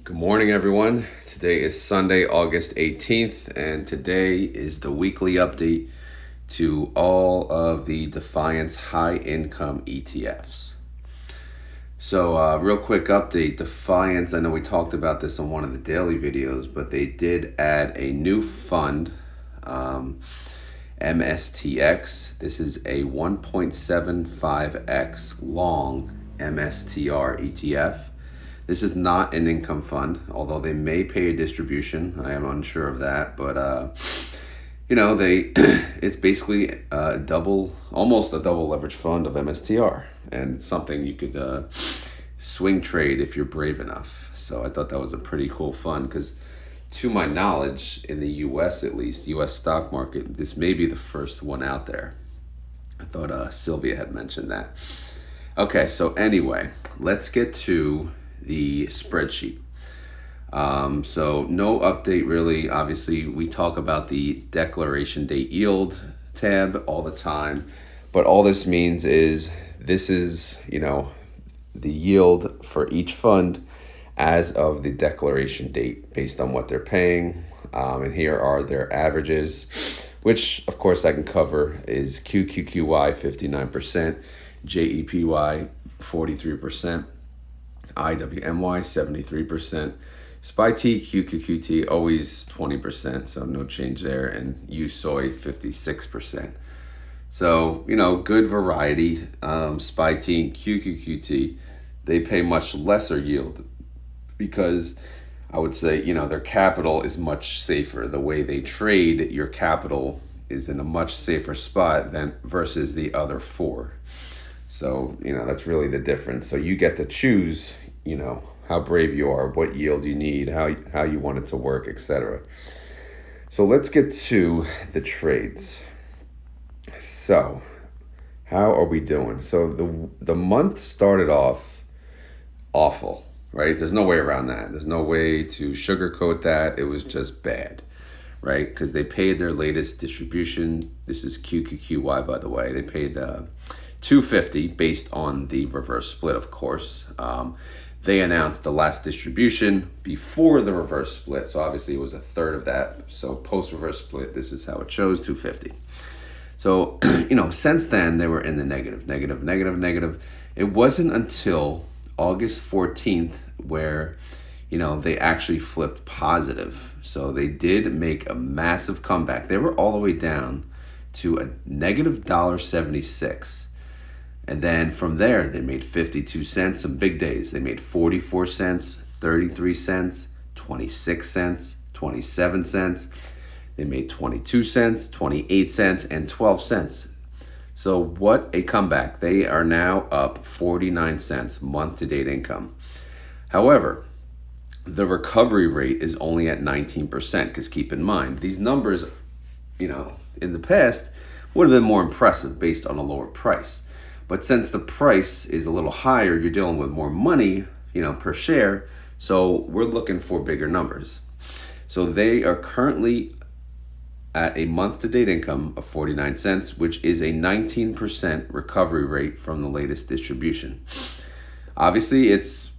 Good morning, everyone. Today is Sunday, August 18th, and today is the weekly update to all of the Defiance high income ETFs. So real quick update, Defiance, I know we talked about this on one of the daily videos, but they did add a new fund, MSTX. This is a 1.75x long MSTR ETF. This is not an income fund, although they may pay a distribution. I am unsure of that, but it's basically almost a double leverage fund of MSTR, and it's something you could swing trade if you're brave enough. So I thought that was a pretty cool fund because, to my knowledge, in the U.S. at least, U.S. stock market, this may be the first one out there. I thought Sylvia had mentioned that. Okay, so anyway, let's get to the spreadsheet. So no update really. Obviously, we talk about the declaration date yield tab all the time, but all this means is this is, the yield for each fund as of the declaration date based on what they're paying. And here are their averages, which of course I can cover is QQQY 59%, JEPY 43%, IWMY 73%, SPYT, QQQT always 20%, so no change there, and USOY 56%. So, good variety. SPYT and QQQT, they pay much lesser yield because I would say, their capital is much safer. The way they trade, your capital is in a much safer spot than versus the other four. So, that's really the difference. So you get to choose, how brave you are, what yield you need, how you want it to work, etc. So let's get to the trades. So how are we doing? So the month started off awful, right? There's no way around that. There's no way to sugarcoat that. It was just bad, right? Because they paid their latest distribution. This is QQQY, by the way. They paid $250 based on the reverse split, of course. They announced the last distribution before the reverse split, so obviously it was a third of that. So post reverse split, this is how it shows, $250. So since then they were in the negative. It wasn't until August 14th where they actually flipped positive. So they did make a massive comeback. They were all the way down to a negative $1.76. And then from there, they made 52 cents, some big days. They made 44 cents, 33 cents, 26 cents, 27 cents. They made 22 cents, 28 cents, and 12 cents. So what a comeback. They are now up 49 cents month-to-date income. However, the recovery rate is only at 19%, because keep in mind, these numbers, in the past would have been more impressive based on a lower price. But since the price is a little higher, you're dealing with more money, per share. So we're looking for bigger numbers. So they are currently at a month-to-date income of 49 cents, which is a 19% recovery rate from the latest distribution. Obviously, it's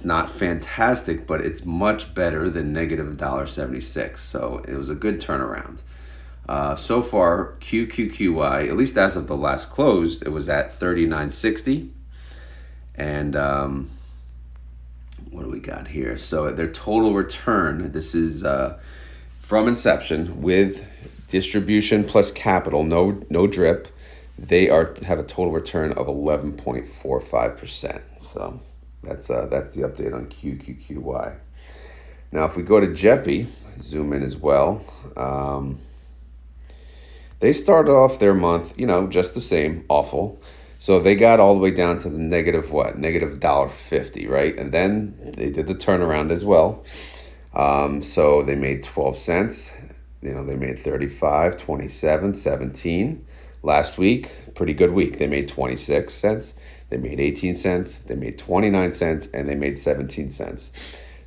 not fantastic, but it's much better than negative $1.76. So it was a good turnaround. So far, QQQY, at least as of the last close, it was at 39.60. And what do we got here? So their total return, this is from inception with distribution plus capital, no drip. They have a total return of 11.45%. So that's the update on QQQY. Now, if we go to JEPY, zoom in as well. They started off their month, just the same, awful. So they got all the way down to the negative $1.50, right? And then they did the turnaround as well. So they made 12 cents. They made 35, 27, 17. Last week, pretty good week. They made 26 cents. They made 18 cents. They made 29 cents. And they made 17 cents.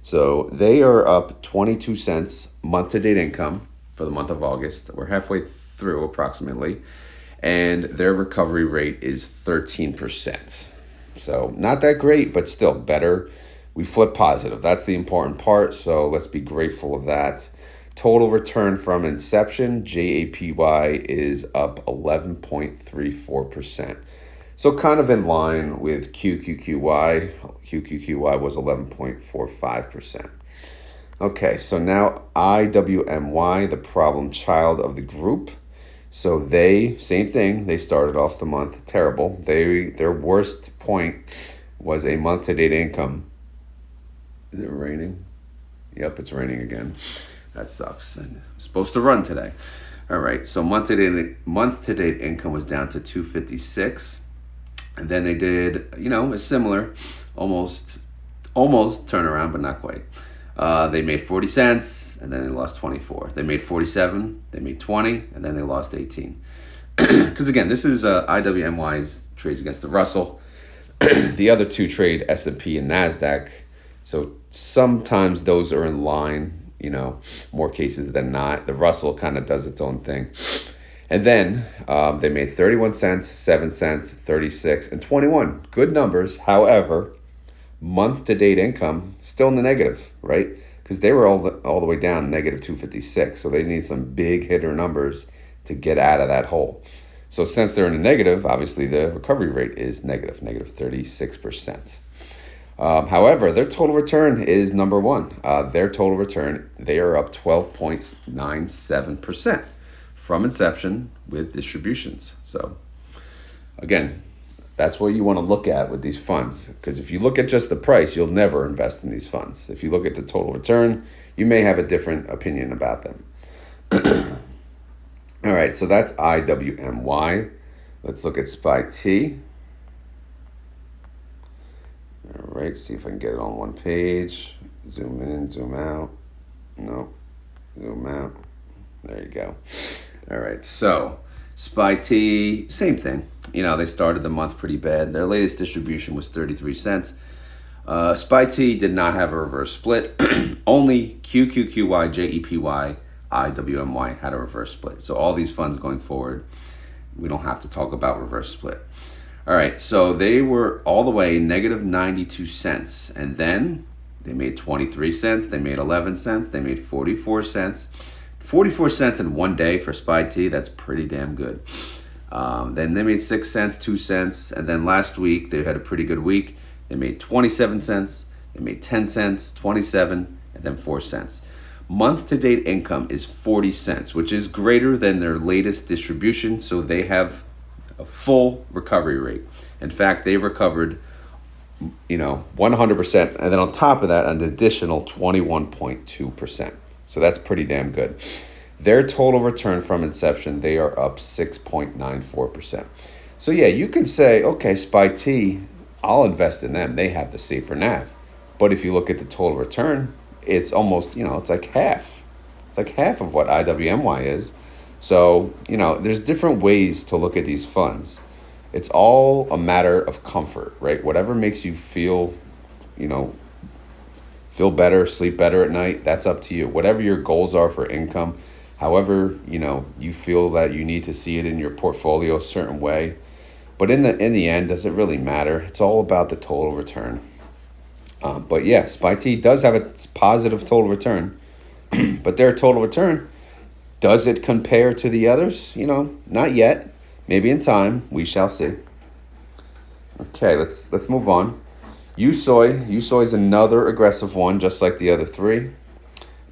So they are up 22 cents month-to-date income for the month of August. We're halfway through approximately, and their recovery rate is 13%. So not that great, but still better. we flipped positive. That's the important part. So let's be grateful of that. Total return from inception, JEPY, is up 11.34%. So kind of in line with QQQY. QQQY was 11.45%. Okay, so now IWMY, the problem child of the group. So they, same thing, they started off the month terrible. Their worst point was a month-to-date income. Is it raining? Yep, it's raining again. That sucks. I'm supposed to run today. All right, so month-to-date income was down to 256. And then they did, a similar, almost turnaround, but not quite. They made 40 cents, and then they lost 24. They made 47, they made 20, and then they lost 18. Because again, this is IWMY's trades against the Russell. The other two trade S&P and NASDAQ. So sometimes those are in line, more cases than not. The Russell kind of does its own thing. And then they made 31 cents, 7 cents, 36, and 21. Good numbers. However, month-to-date income still in the negative, right? Because they were all the way down negative 256. So they need some big hitter numbers to get out of that hole. So since they're in the negative, obviously the recovery rate is negative 36%. However, their total return is number one. Their total return, they are up 12.97% from inception with distributions. So again, that's what you want to look at with these funds. Because if you look at just the price, you'll never invest in these funds. If you look at the total return, you may have a different opinion about them. All right, so that's IWMY. Let's look at SPYT. All right, see if I can get it on one page. Zoom in, zoom out. Nope, zoom out. There you go. All right, so SPYT, same thing. They started the month pretty bad. Their latest distribution was 33 cents. SPYT did not have a reverse split. Only QQQY, JEPY, IWMY had a reverse split. So all these funds going forward, we don't have to talk about reverse split. All right, so they were all the way negative 92 cents. And then they made 23 cents. They made 11 cents. They made 44 cents. 44 cents in one day for SPYT, that's pretty damn good. Then they made 6 cents, 2 cents, and then last week they had a pretty good week. They made 27 cents, they made 10 cents, 27, and then 4 cents. Month-to-date income is 40 cents, which is greater than their latest distribution, so they have a full recovery rate. In fact, they recovered, 100%, and then on top of that, an additional 21.2%. So that's pretty damn good. Their total return from inception, they are up 6.94%. So yeah, you can say, okay, SPYT, I'll invest in them. They have the safer NAV. But if you look at the total return, it's almost, it's like half. It's like half of what IWMY is. So, there's different ways to look at these funds. It's all a matter of comfort, right? Whatever makes you feel better, sleep better at night, that's up to you. Whatever your goals are for income, however, you feel that you need to see it in your portfolio a certain way. But in the end, does it really matter? It's all about the total return. But yeah, SPYT does have a positive total return. But their total return, does it compare to the others? Not yet. Maybe in time, we shall see. Okay, let's move on. USOY is another aggressive one, just like the other three,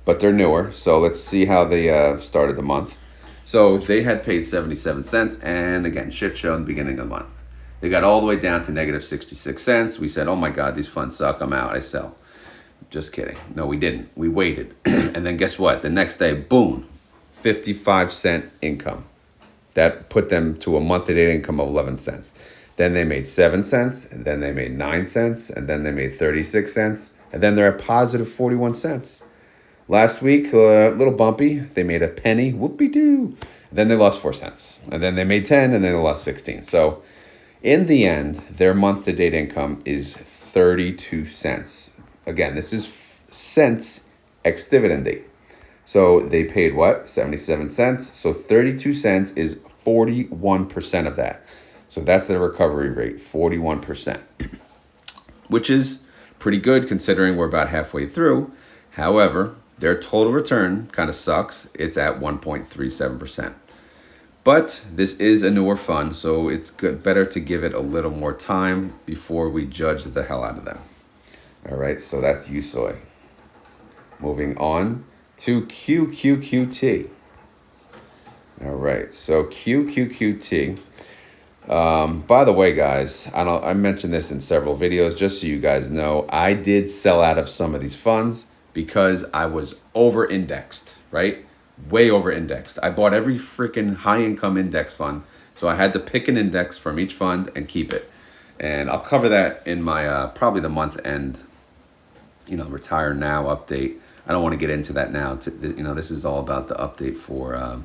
but they're newer. So let's see how they started the month. So they had paid 77 cents, and again, shit show in the beginning of the month. They got all the way down to negative 66 cents. We said, oh my God, these funds suck. I'm out. I sell. Just kidding. No, we didn't. We waited. And then guess what? The next day, boom, 55-cent income. That put them to a month-to-date income of 11 cents. Then they made 7 cents, and then they made 9 cents, and then they made 36 cents, and then they're at positive 41 cents. Last week, a little bumpy. They made a penny, whoopee-doo. Then they lost 4 cents, and then they made 10, and then they lost 16. So in the end, their month-to-date income is 32 cents. Again, this is cents ex-dividend date. So they paid what? 77 cents. So 32 cents is 41% of that. So that's their recovery rate, 41%, which is Pretty good considering we're about halfway through. However, their total return kind of sucks. It's at 1.37%. But this is a newer fund, so it's better to give it a little more time before we judge the hell out of them. All right, so that's USOY. Moving on to QQQT. All right, so QQQT. By the way, guys, I mentioned this in several videos, just so you guys know, I did sell out of some of these funds because I was over-indexed, right? Way over-indexed. I bought every freaking high-income index fund, so I had to pick an index from each fund and keep it. And I'll cover that in my probably the month-end, retire now update. I don't want to get into that now. This is all about the update for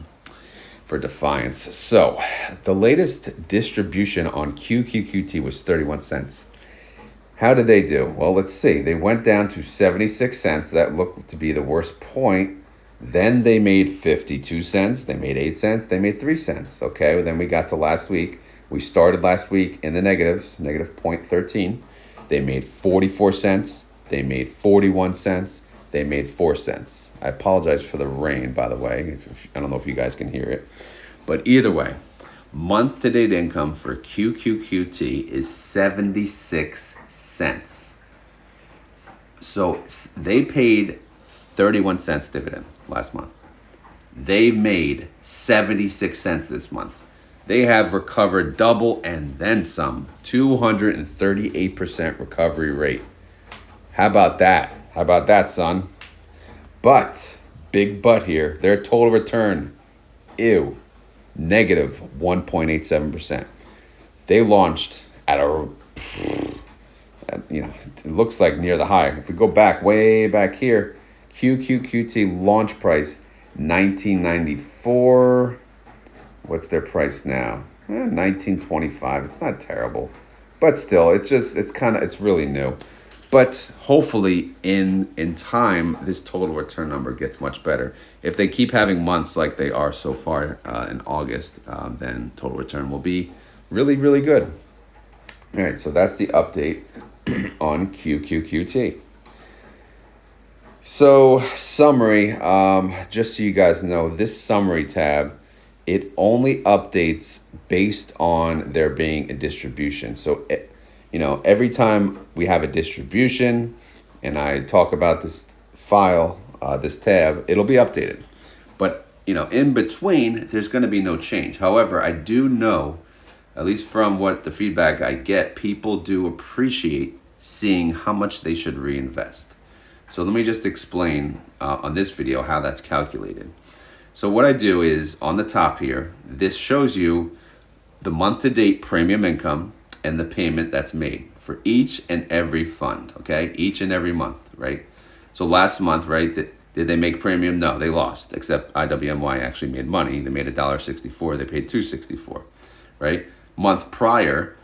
Defiance. So the latest distribution on QQQT was 31 cents. How did they do? Well, let's see. They went down to 76 cents. That looked to be the worst point. Then they made 52 cents. They made 8 cents. They made 3 cents. Okay, well, then we got to last week. We started last week in the negatives, negative 0.13. They made 44 cents. They made 41 cents. They made 4 cents. I apologize for the rain, by the way. I don't know if you guys can hear it. But either way, month-to-date income for QQQT is 76 cents. So they paid 31 cents dividend last month. They made 76 cents this month. They have recovered double and then some, 238% recovery rate. How about that? How about that, son? But, big but here, their total return, negative 1.87%. They launched at it looks like near the high. If we go back, way back here, QQQT launch price, 1994. What's their price now? 1925. It's not terrible, but still, it's really new. But hopefully in time, this total return number gets much better. If they keep having months like they are so far in August, then total return will be really, really good. All right, so that's the update on QQQT. So summary, just so you guys know, this summary tab, it only updates based on there being a distribution. So every time we have a distribution and I talk about this file, this tab, it'll be updated. But, in between, there's going to be no change. However, I do know, at least from what the feedback I get, people do appreciate seeing how much they should reinvest. So let me just explain on this video how that's calculated. So what I do is on the top here, this shows you the month-to-date premium income and the payment that's made for each and every fund, okay? Each and every month, right? So last month, right, did they make premium? No, they lost, except IWMY actually made money. They made $1.64, they paid $2.64, right? Month prior,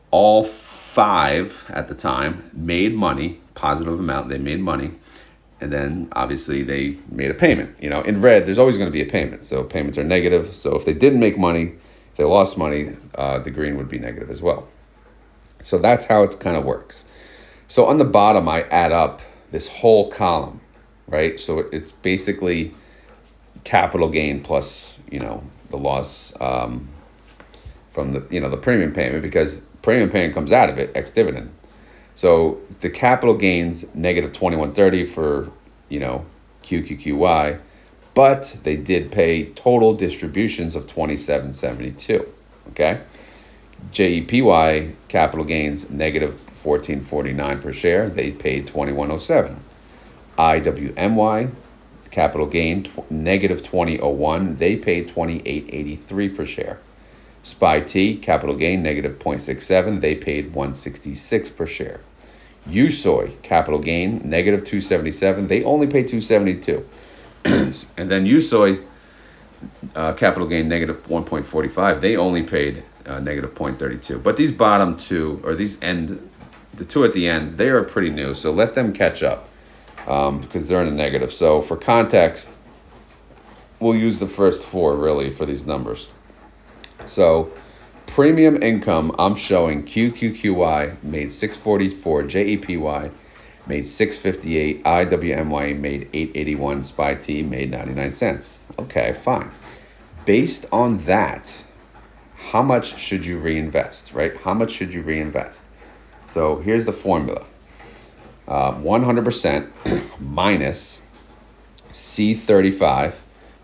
all 5 at the time made money, positive amount, they made money. And then obviously they made a payment. In red, there's always going to be a payment. So payments are negative. So if they didn't make money, if they lost money, the green would be negative as well. So that's how it kind of works. So on the bottom, I add up this whole column, right? So it's basically capital gain plus, the loss from the premium payment, because premium payment comes out of it, ex-dividend. So the capital gains negative 2130 for, QQQY, but they did pay total distributions of 2772, okay? JEPY capital gains negative 1449 per share. They paid 2107. IWMY capital gain negative 2001. They paid 2883 per share. SPYT capital gain negative 0.67. They paid 166 per share. USOY capital gain negative 277. They only paid 272. And then USOY capital gain negative 1.45. They only paid negative 0.32. But these bottom two, or the two at the end, they are pretty new. So let them catch up because they're in a negative. So for context, we'll use the first 4 really for these numbers. So premium income, I'm showing QQQY made 644, JEPY made 658. IWMY made 881. SPYT made 99 cents. Okay, fine. Based on that, how much should you reinvest, right? How much should you reinvest? So here's the formula. 100% minus C35,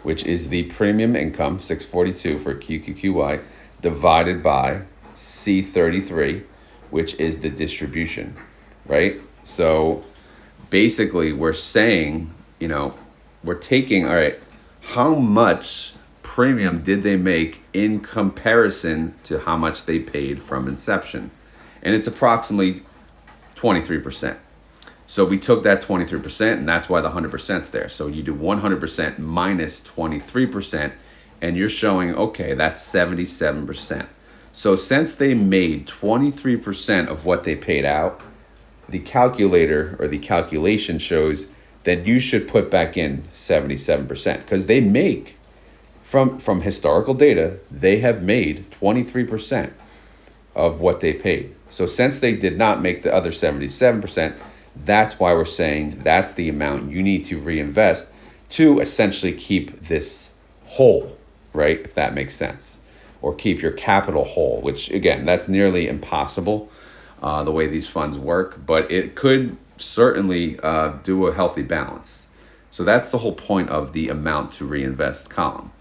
which is the premium income, 642 for QQQY, divided by C33, which is the distribution, right? So basically we're saying, we're taking, all right, how much premium did they make in comparison to how much they paid from inception? And it's approximately 23%. So we took that 23%, and that's why the 100% is there. So you do 100% minus 23%, and you're showing, okay, that's 77%. So since they made 23% of what they paid out, the calculator or the calculation shows that you should put back in 77%, because they make, from historical data, they have made 23% of what they paid. So since they did not make the other 77%, that's why we're saying that's the amount you need to reinvest to essentially keep this whole, right? If that makes sense. Or keep your capital whole, which again, that's nearly impossible the way these funds work, but it could certainly do a healthy balance. So that's the whole point of the amount to reinvest column.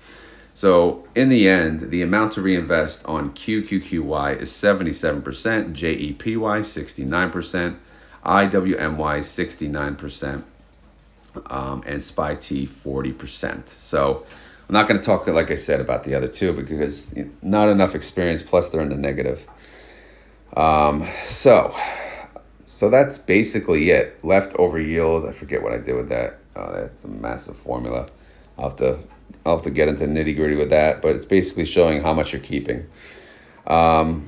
So in the end, the amount to reinvest on QQQY is 77%, JEPY 69%, IWMY 69%, and SPYT 40%. So I'm not going to talk, like I said, about the other two because not enough experience, plus they're in the negative. So that's basically it. Leftover yield, I forget what I did with that. That's a massive formula. I'll have to get into nitty gritty with that, but it's basically showing how much you're keeping. So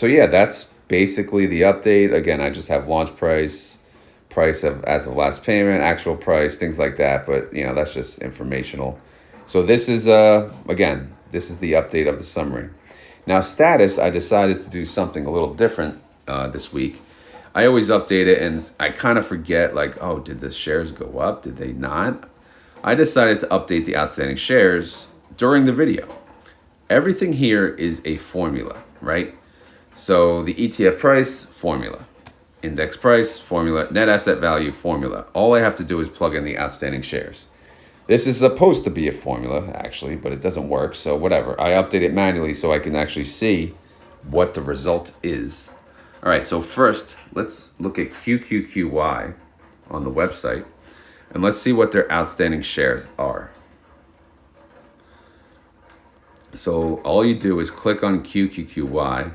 yeah, that's basically the update. Again, I just have launch price of as of last payment, actual price, things like that. But that's just informational. So this is again, this is the update of the summary. Now status, I decided to do something a little different this week. I always update it and I kind of forget, like, oh, did the shares go up? Did they not? I decided to update the outstanding shares during the video. Everything here is a formula, right? So the ETF price, formula. Index price, formula. Net asset value, formula. All I have to do is plug in the outstanding shares. This is supposed to be a formula, actually, but it doesn't work, so whatever. I update it manually so I can actually see what the result is. All right, so first, let's look at QQQY on the website, and let's see what their outstanding shares are. So all you do is click on QQQY,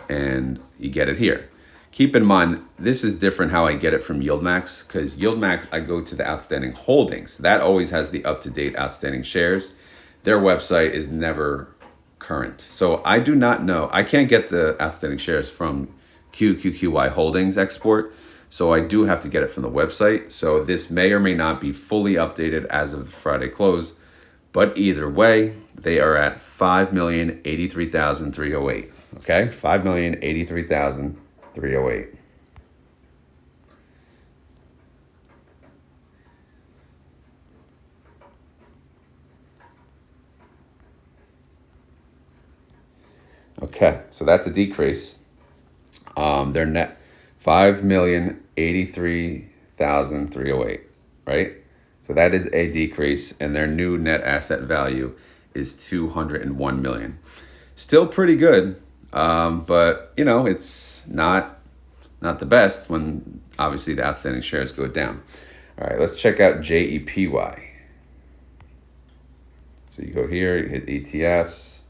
and you get it here. Keep in mind, this is different how I get it from YieldMax, because YieldMax, I go to the outstanding holdings. That always has the up-to-date outstanding shares. Their website is never current. So I do not know. I can't get the outstanding shares from QQQY Holdings export. So I do have to get it from the website. So this may or may not be fully updated as of the Friday close. But either way, they are at 5,083,308. Okay, 5,083,308. Okay, so that's a decrease. Their net 5,083,308, right? So that is a decrease, and their new net asset value is 201 million. Still pretty good, but it's not the best when obviously the outstanding shares go down. All right, let's check out JEPY. So you go here, you hit ETFs,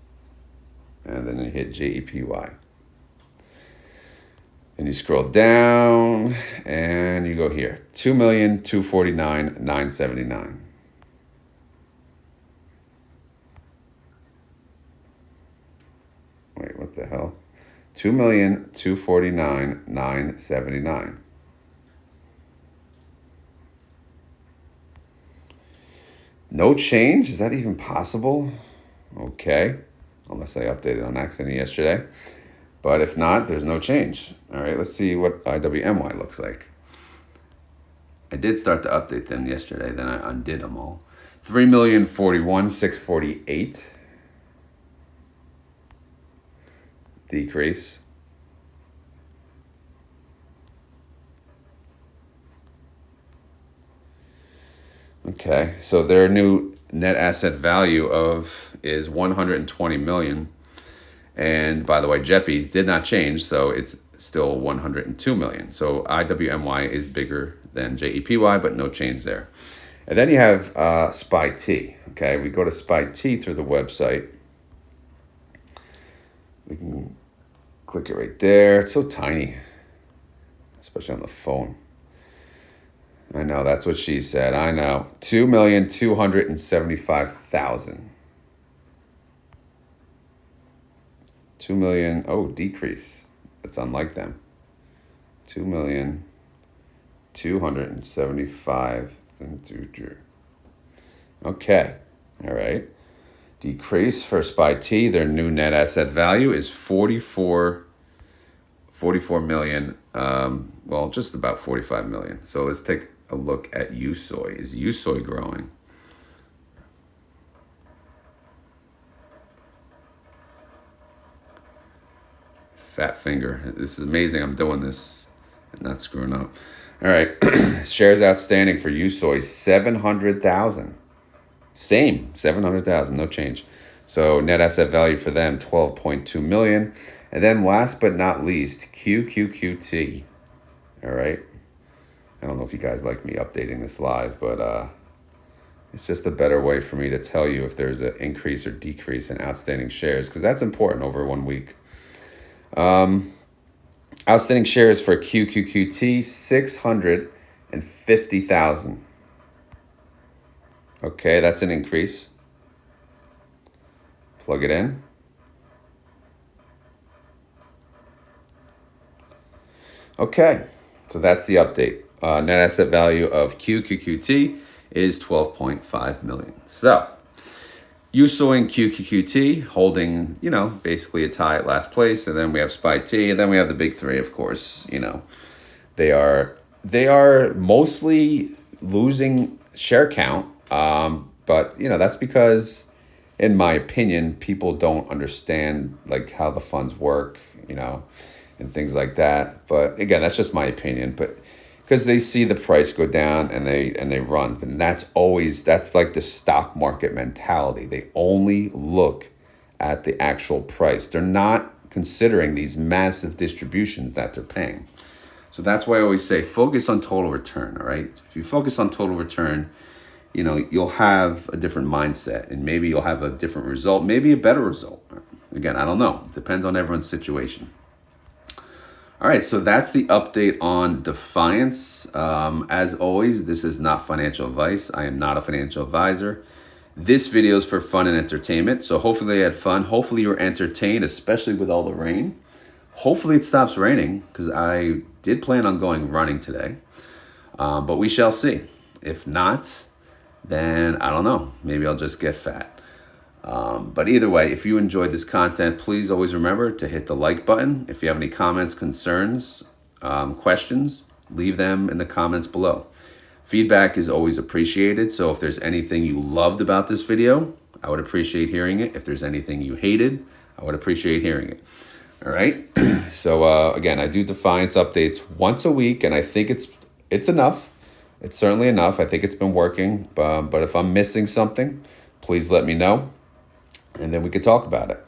and then you hit JEPY. And you scroll down and you go here, 2,249,979. Wait, what the hell? 2,249,979. No change? Is that even possible? Okay, unless I updated on accident yesterday. But if not, there's no change. All right, let's see what IWMY looks like. I did start to update them yesterday, then I undid them all. 3,041,648 decrease. Okay, so their new net asset value is 120 million. And by the way, JEPY's did not change, so it's still 102 million. So IWMY is bigger than JEPY, but no change there. And then you have SPYT. Okay, we go to SPYT through the website. We can click it right there. It's so tiny, especially on the phone. I know, that's what she said. I know. 2,275,000. 2 million. Oh, decrease. That's unlike them. 2,275,000. Okay. All right. Decrease for SPYT. Their new net asset value is 44 million. Well, just about 45 million. So let's take a look at USOY. Is USOY growing? Fat finger. This is amazing. I'm doing this and not screwing up. All right. Shares outstanding for USOY, 700,000. Same, 700,000, no change. So net asset value for them, 12.2 million. And then last but not least, QQQT. All right. I don't know if you guys like me updating this live, but it's just a better way for me to tell you if there's an increase or decrease in outstanding shares, because that's important over 1 week. Outstanding shares for QQQT, 650,000. Okay, that's an increase. Plug it in. Okay, so that's the update. Net asset value of QQQT is 12.5 million. So, USOY and QQQT holding, basically a tie at last place, and then we have SPYT, and then we have the big three, of course. They are mostly losing share count, but that's because, in my opinion, people don't understand like how the funds work, and things like that. But again, that's just my opinion. But because they see the price go down and they run, and that's like the stock market mentality. They only look at the actual price. They're not considering these massive distributions that they're paying. So that's why I always say focus on total return. All right, if you focus on total return, you'll have a different mindset, and maybe you'll have a different result, maybe a better result. Again, I don't know. It depends on everyone's situation. All right, so that's the update on Defiance. As always, this is not financial advice. I am not a financial advisor. This video is for fun and entertainment. So hopefully they had fun. Hopefully you were entertained, especially with all the rain. Hopefully it stops raining, because I did plan on going running today. But we shall see. If not, then I don't know. Maybe I'll just get fat. But either way, if you enjoyed this content, please always remember to hit the like button. If you have any comments, concerns, questions, leave them in the comments below. Feedback is always appreciated. So if there's anything you loved about this video, I would appreciate hearing it. If there's anything you hated, I would appreciate hearing it. All right. So again, I do Defiance updates once a week, and I think it's enough. It's certainly enough. I think it's been working. But if I'm missing something, please let me know, and then we could talk about it.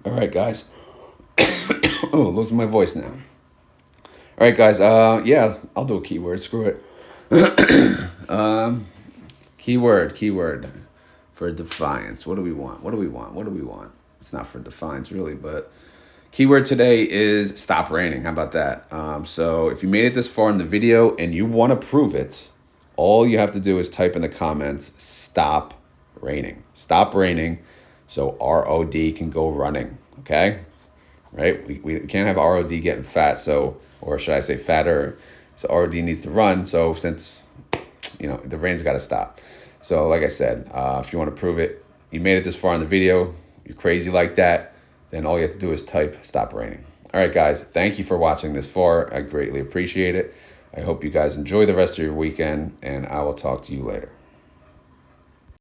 All right, guys. Oh, losing my voice now. All right, guys. Yeah, I'll do a keyword. Screw it. Keyword for Defiance. What do we want? It's not for Defiance, really, but keyword today is stop raining. How about that? So if you made it this far in the video and you want to prove it, all you have to do is type in the comments, stop raining. Stop raining so ROD can go running, okay? Right? We can't have ROD getting fat, or should I say fatter, so ROD needs to run, so since, the rain's got to stop. So like I said, if you want to prove it, you made it this far in the video, you're crazy like that, then all you have to do is type stop raining. All right, guys, thank you for watching this far. I greatly appreciate it. I hope you guys enjoy the rest of your weekend, and I will talk to you later.